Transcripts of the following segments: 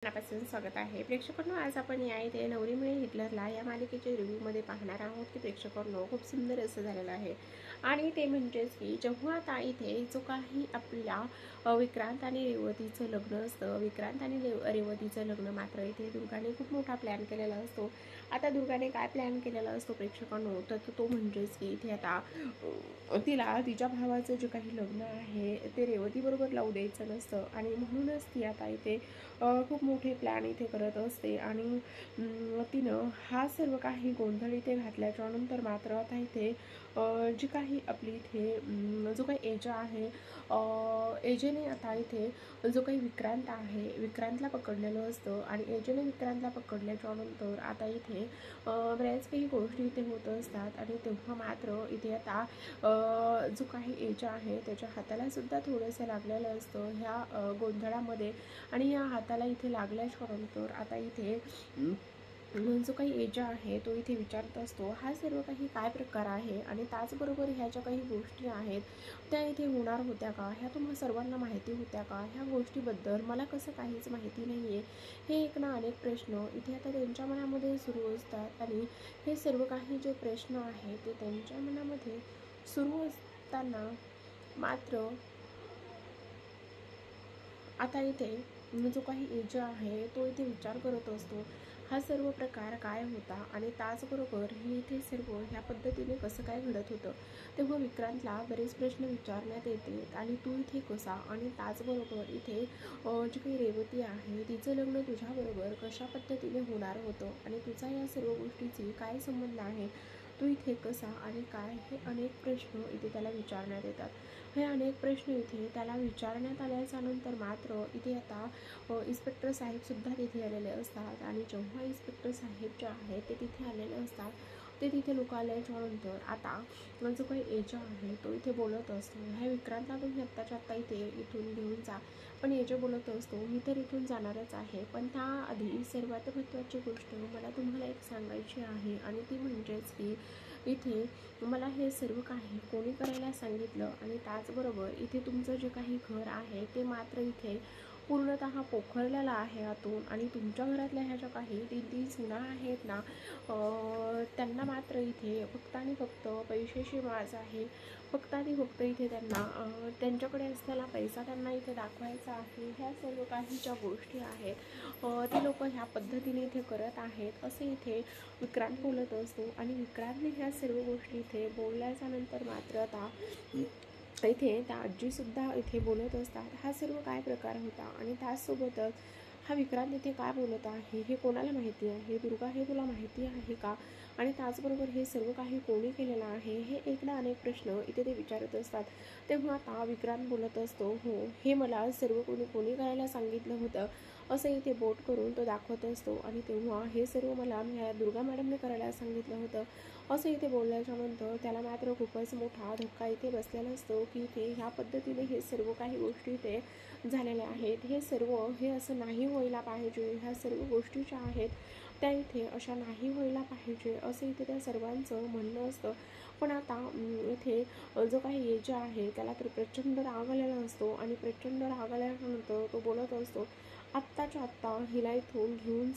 मनापासून स्वागत आहे प्रेक्षकांनो. आज आपण या इथे नवरी मिळे हिटलरला या मालिकेच्या रिव्ह्यूमध्ये पाहणार आहोत की प्रेक्षकांनो खूप सुंदर असं झालेलं आहे. आणि ते म्हणजेच की जेव्हा आता इथे जो काही आपल्या विक्रांत आणि रेवतीचं लग्न असतं, विक्रांत आणि रेवतीचं लग्न मात्र इथे दुर्गाने खूप मोठा प्लॅन केलेला असतो. आता दुर्गाने काय प्लॅन केलेला असतो प्रेक्षकांनो, तर तो म्हणजेच की इथे आता तिला तिच्या भावाचं जे काही लग्न आहे ते रेवतीबरोबर लावू द्यायचं नसतं. आणि म्हणूनच ती आता इथे खूप मोठे प्लॅन इथे करत असते. आणि तिनं हा सर्व काही गोंधळ इथे घातल्याच्या नंतर मात्र आता इथे जी काही आपली इथे जो काही एजा आहे, एजेने आता इथे जो काही विक्रांत आहे विक्रांतला पकडलेलं असतं. आणि एजेने विक्रांतला पकडल्याच्या नंतर आता इथे बऱ्याच काही गोष्टी इथे होत असतात. आणि तेव्हा मात्र इथे आता जो काही एजा आहे त्याच्या हाताला सुद्धा थोडंसं लागलेलं असतं ह्या गोंधळामध्ये. आणि या हाताला इथे लागल्याच्या नंतर आता इथे जो काही एजा आहे तो इथे विचारत असतो हा सर्व काही काय प्रकार आहे. आणि त्याचबरोबर ह्या ज्या काही गोष्टी आहेत त्या इथे होणार होत्या का, ह्या तुम्हाला सर्वांना माहिती होत्या का, ह्या गोष्टीबद्दल मला कसं काहीच माहिती नाही आहे. हे एक ना अनेक प्रश्न इथे आता त्यांच्या मनामध्ये सुरू असतात. आणि हे सर्व काही जे प्रश्न आहेत ते त्यांच्या मनामध्ये सुरू असताना मात्र आता इथे जो काही एजा आहे तो इथे विचार करत असतो हा सर्व प्रकार काय होता. आणि त्याचबरोबर ही इथे सर्व ह्या पद्धतीने कसं काय घडत होतं. तेव्हा विक्रांतला बरेच प्रश्न विचारण्यात येते आणि तू इथे कसा. आणि त्याचबरोबर इथे जी काही रेवती आहे तिचं लग्न तुझ्याबरोबर कशा पद्धतीने होणार होतं आणि तुझा या सर्व गोष्टीची काय संबंध आहे, तू इथे कसा आणि काय, हे अनेक प्रश्न इथे त्याला विचारण्यात येतात. हे अनेक प्रश्न इथे त्याला विचारण्यात आल्याच्या नंतर मात्र इथे आता इन्स्पेक्टर साहेबसुद्धा तिथे आलेले असतात. आणि जेव्हा इन्स्पेक्टर साहेब जे आहेत ते तिथे आलेले असतात ते तिथे लोक आल्याच्या नंतर आता जो काही एजा आहे तो इथे बोलत असतो ह्या विक्रांतला तुम्ही आत्ताच्या आत्ता इथून घेऊन जा. पण एजा बोलत असतो मी तर इथून जाणारच आहे, पण त्याआधी सर्वात महत्त्वाची गोष्ट मला तुम्हाला एक सांगायची आहे. आणि ती म्हणजेच की इथे मला हे सर्व काही कोणी करायला सांगितलं. आणि त्याचबरोबर इथे तुमचं जे काही घर आहे ते मात्र इथे पूर्णतः पोखरलेलं आहे आतून. आणि तुमच्या घरातल्या ह्या ज्या काही 3 सुना आहेत ना, त्यांना मात्र इथे फक्त आणि फक्त पैशाची माज आहे. फक्त आणि फक्त इथे त्यांना त्यांच्याकडे असलेला पैसा त्यांना इथे दाखवायचा आहे. ह्या सर्व काही ज्या गोष्टी आहेत ती लोक ह्या पद्धतीने इथे करत आहेत असे इथे विक्रांत बोलत असतो. आणि विक्रांतने ह्या सर्व गोष्टी इथे बोलल्याच्या नंतर मात्र आता इथे त्या आजीसुद्धा इथे बोलत असतात हा सर्व काय प्रकार होता. आणि त्याचसोबतच हा विक्रांत इथे काय बोलत आहे हे कोणाला माहिती आहे, दुर्गा हे तुला माहिती आहे का. आणि त्याचबरोबर हे सर्व काही कोणी केलेलं आहे, हे एक ना अनेक प्रश्न इथे ते विचारत असतात. तेव्हा आता विक्रांत बोलत असतो हो, हे मला सर्व कोणी करायला सांगितलं होतं असं इथे बोट करून तो दाखवत असतो. आणि तेव्हा हे सर्व मला दुर्गा मॅडमने करायला सांगितलं होतं असं इथे बोलल्याच्या नंतर त्याला मात्र खूपच मोठा धक्का इथे बसलेला असतो की इथे ह्या पद्धतीने हे सर्व काही गोष्टी इथे झालेल्या आहेत. हे सर्व हे असं नाही व्हायला पाहिजे, ह्या सर्व गोष्टी ज्या आहेत त्या इथे अशा नाही व्हायला पाहिजे असं इथे त्या सर्वांचं म्हणणं असतं. पण आता इथे जो काही एजा आहे त्याला तर प्रचंड राग आलेला असतो. आणि प्रचंड राग आल्यानंतर तो बोलत असतो आत्ताच्या आत्ता ह्याला इथून घेऊन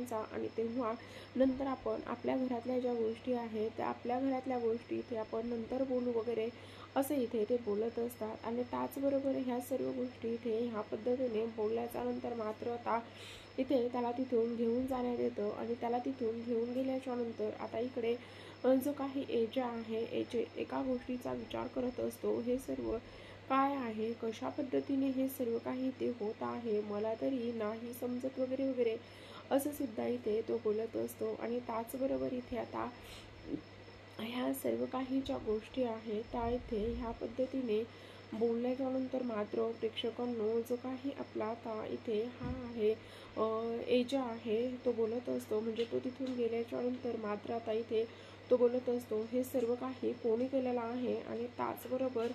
जा. आणि तेव्हा नंतर आपण आपल्या घरातल्या ज्या गोष्टी आहेत त्या आपल्या घरातल्या गोष्टी ते आपण नंतर बोलू वगैरे असं इथे ते बोलत असतात. आणि त्याचबरोबर ह्या सर्व गोष्टी इथे ह्या पद्धतीने बोलल्याच्या नंतर मात्र आता इथे त्याला तिथून घेऊन जाण्यात येतं. आणि त्याला तिथून घेऊन गेल्याच्या नंतर आता इकडे जो काही एजा आहे एजे एका गोष्टीचा विचार करत असतो हे सर्व काय आहे, कशा पद्धतीने हे सर्व काही ते होत आहे मला तरी नाही समजत वगैरे वगैरे असं सुद्धा इथे तो बोलत असतो. आणि त्याचबरोबर इथे आता ह्या सर्व काही ज्या गोष्टी आहेत त्या इथे ह्या पद्धतीने बोलल्याच्या नंतर मात्र प्रेक्षकांनो जो काही आपला आता इथे हा आहे एजा आहे तो बोलत असतो. म्हणजे तो तिथून गेल्याच्या नंतर मात्र आता इथे तो बोलत असतो हे सर्व काही कोणी केलेलं आहे. आणि त्याचबरोबर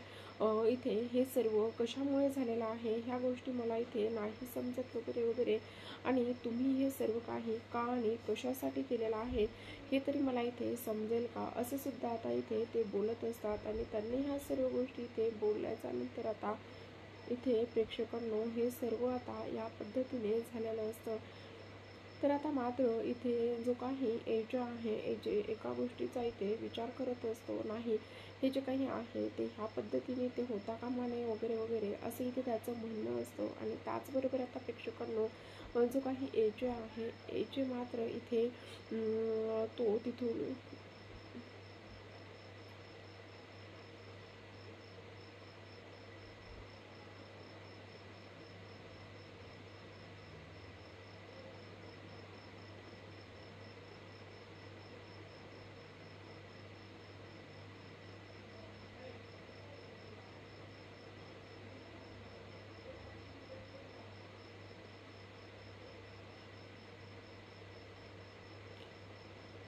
इथे हे सर्व कशामुळे झालेलं आहे ह्या गोष्टी मला इथे नाही समजत वगैरे वगैरे. आणि तुम्ही हे सर्व काही का आणि कशासाठी केलेलं आहे हे तरी मला इथे समजेल का, असं सुद्धा आता इथे ते बोलत असतात. आणि त्यांनी ह्या सर्व गोष्टी इथे बोलल्याच्या नंतर आता इथे प्रेक्षकांनो हे सर्व आता या पद्धतीने झालेलं असतं. तर आता मात्र इथे जो काही एज आहे, एज एका गोष्टीचा इथे विचार करत असतो, नाही हे जे काही आहे ते ह्या पद्धतीने ते होता कामा नये वगैरे वगैरे असं इथे त्याचं म्हणणं असतं. आणि त्याचबरोबर आता प्रेक्षकांनो जो काही एज आहे, एज मात्र इथे तो तिथून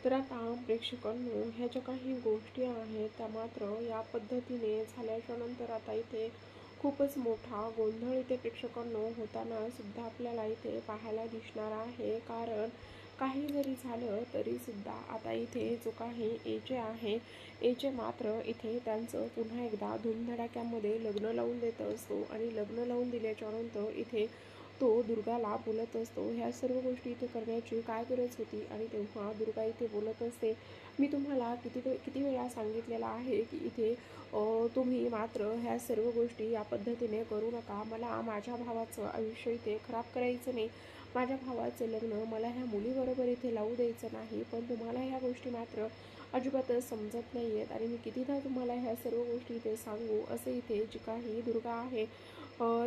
तर आता प्रेक्षकांनो ह्या ज्या काही गोष्टी आहेत त्या मात्र या पद्धतीने झाल्याच्या नंतर आता इथे खूपच मोठा गोंधळ इथे प्रेक्षकांनो होताना सुद्धा आपल्याला इथे पाहायला दिसणार आहे. कारण काही जरी झालं तरी सुद्धा आता इथे जो काही एजे आहे, एजे मात्र इथे त्यांचं पुन्हा एकदा धूमधडाक्यामध्ये लग्न लावून देत असतो. आणि लग्न लावून दिल्याच्या नंतर इथे तो दुर्गाला बोलत असतो, ह्या सर्व गोष्टी इथे करण्याची काय गरज होती. आणि तेव्हा दुर्गा इथे बोलत असते, मी तुम्हाला किती वेळा सांगितलेलं आहे की इथे तुम्ही मात्र ह्या सर्व गोष्टी या पद्धतीने करू नका. मला माझ्या भावाचं आयुष्य इथे खराब करायचं नाही, माझ्या भावाचं लग्न मला ह्या मुलीबरोबर इथे लावू द्यायचं नाही. पण तुम्हाला ह्या गोष्टी मात्र अजिबातच समजत नाही आहेत. आणि मी कितीदा तुम्हाला ह्या सर्व गोष्टी इथे सांगू, असं इथे जी काही दुर्गा आहे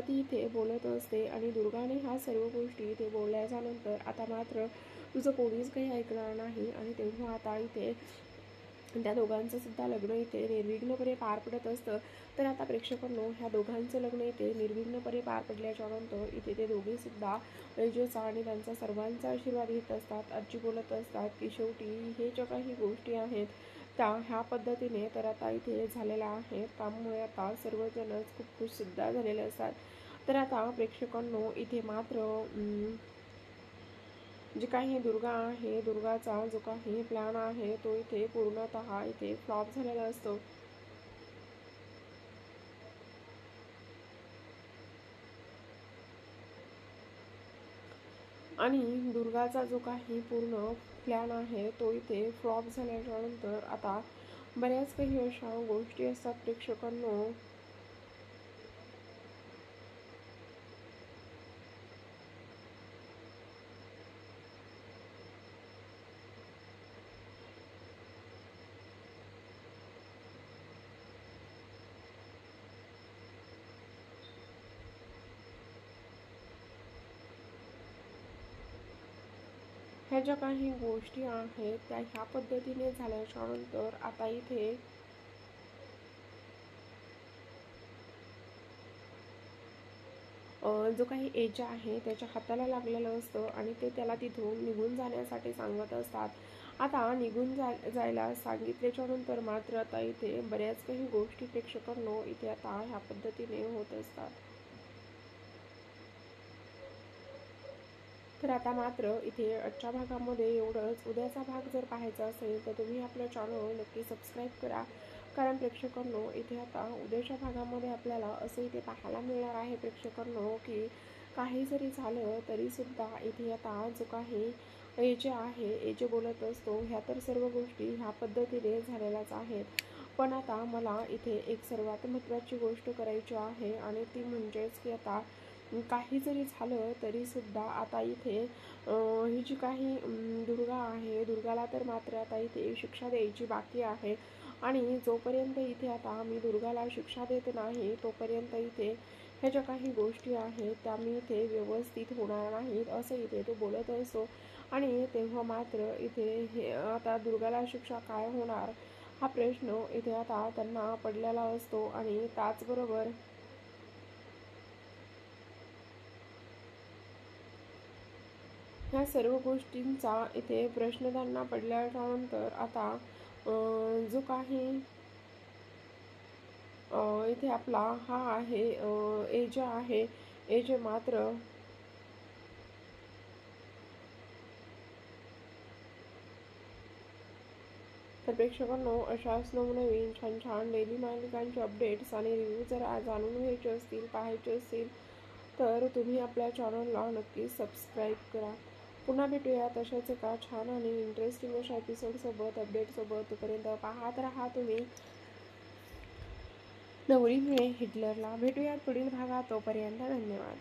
ती इथे बोलत असते. आणि दुर्गाने ह्या सर्व गोष्टी इथे बोलल्याच्या नंतर आता मात्र तुझं कोणीच काही ऐकणार नाही. आणि तेव्हा आता इथे त्या दोघांचं सुद्धा लग्न इथे निर्विघ्नपणे पार पडत असतं. तर आता प्रेक्षकांनो ह्या दोघांचं लग्न इथे निर्विघ्नपणे पार पडल्याच्या नंतर इथे ते दोघे सुद्धा ऐजेचा आणि त्यांचा सर्वांचा आशीर्वाद घेत असतात. आजी बोलत असतात की शेवटी हे ज्या काही गोष्टी आहेत त्या ह्या पद्धतीने तर आता इथे झालेल्या आहेत. त्यामुळे आता सर्वजणच खूप खुश सुद्धा झालेले असतात. तर आता प्रेक्षकांनो इथे मात्र जी काही दुर्गा आहे, दुर्गाचा जो काही प्लॅन आहे तो इथे पूर्णतः इथे फ्लॉप झालेला असतो. आणि दुर्गाचा जो काही पूर्ण प्लॅन आहे तो इथे फ्लॉप झाल्याच्या नंतर आता बऱ्याच काही अशा गोष्टी असतात प्रेक्षकांनो ह्या ज्या काही गोष्टी आहेत त्या ह्या पद्धतीने झाल्याच्या नंतर आता इथे जो काही एज आहे त्याच्या हाताला लागलेलं असतं आणि ते त्याला तिथून निघून जाण्यासाठी सांगत असतात. आता निघून जायला सांगितल्याच्या नंतर मात्र आता इथे बऱ्याच काही गोष्टी प्रेक्षकांनो इथे आता ह्या पद्धतीने होत असतात. तर आता मात्र इथे आजच्या भागामध्ये एवढंच. उद्याचा भाग जर पाहायचा असेल तर तुम्ही आपलं चॅनल नक्की सबस्क्राईब करा. कारण प्रेक्षकांनो इथे आता उद्याच्या भागामध्ये आपल्याला असं इथे पाहायला मिळणार आहे प्रेक्षकांनो की काही जरी झालं तरीसुद्धा इथे आता जो काही एजे आहे, एजे बोलत असतो, ह्या तर सर्व गोष्टी ह्या पद्धतीने झालेल्याच आहेत. पण आता मला इथे एक सर्वात महत्त्वाची गोष्ट करायची आहे आणि ती म्हणजेच की आता काही जरी झालं तरीसुद्धा आता इथे ही जी काही दुर्गा आहे, दुर्गाला तर मात्र आता इथे शिक्षा द्यायची बाकी आहे. आणि जोपर्यंत इथे आता मी दुर्गाला शिक्षा देत नाही तोपर्यंत इथे ह्या ज्या काही गोष्टी आहेत त्या मी इथे व्यवस्थित होणार नाहीत, असं इथे तो बोलत असतो. आणि तेव्हा मात्र इथे हे आता दुर्गाला शिक्षा काय होणार हा प्रश्न इथे आता त्यांना पडलेला असतो. आणि त्याचबरोबर ह्या सर्व गोष्टींचा इथे प्रश्न त्यांना पडल्यानंतर आता जो काही इथे आपला हा आहे एज आहे, एज मात्र तर प्रेक्षकांनो, अशाच नवनवीन छान छान डेली मालिकांचे अपडेट्स आणि रिव्ह्यू जर जाणून घ्यायचे असतील, पाहायचे असतील, तर तुम्ही आपल्या चॅनलला नक्कीच सबस्क्राईब करा. पुन्हा भेटूयात अशाच एका छान आणि इंटरेस्टिंग अशा एपिसोडसोबत, अपडेटसोबत. तोपर्यंत पाहत राहा तुम्ही नवरी मिळे हिटलरला. भेटूयात पुढील भागात. तोपर्यंत धन्यवाद.